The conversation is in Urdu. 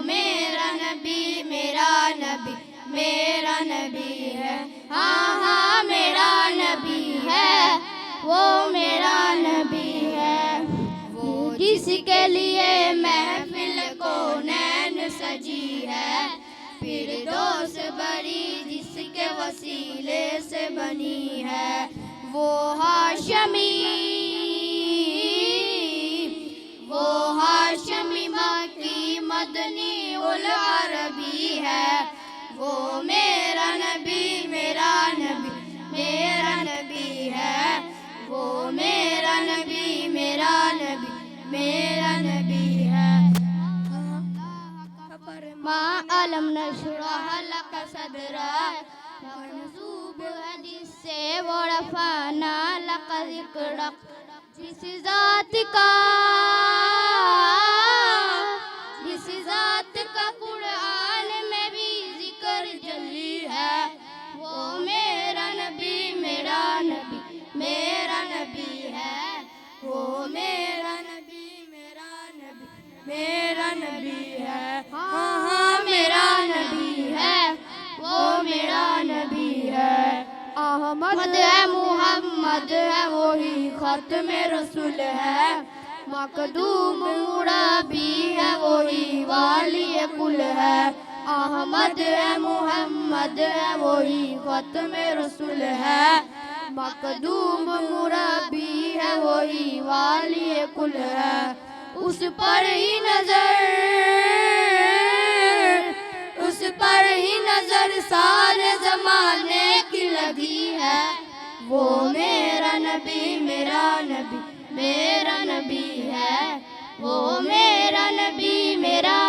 میرا نبی میرا نبی ہے، ہاں ہاں میرا نبی ہے، وہ میرا نبی ہے، وہ جس کے لیے محفل کونین سجی ہے، فردوس بری جس کے وسیلے سے بنی ہے، وہ ہاشمی مکی مدنی العربی ہے، وہ میرا نبی میرا نبی ہے، وہ میرا نبی میرا نبی ہے۔ ما علم نشرح لک صدرک، منصوب ہے جس سے ورفعنا لک ذکرک، جس ذات کا قرآن میں بھی ذکر جلی ہے، وہ میرا نبی میرا نبی ہے، وہ میرا نبی میرا نبی ہے، ہاں ہاں میرا نبی ہے، وہ میرا نبی ہے۔ احمد ہے محمد ہے وہی ختم رسول ہے، مخدوم مربی ہے وہی والی کل ہے، احمد ہے محمد ہے وہی ختم رسول ہے، مخدوم مربی ہے وہی والی کل ہے، اس پر ہی نظر سارے زمانے کی لگی ہے، وہ میرا نبی میرا نبی ہے، وہ میرا نبی میرا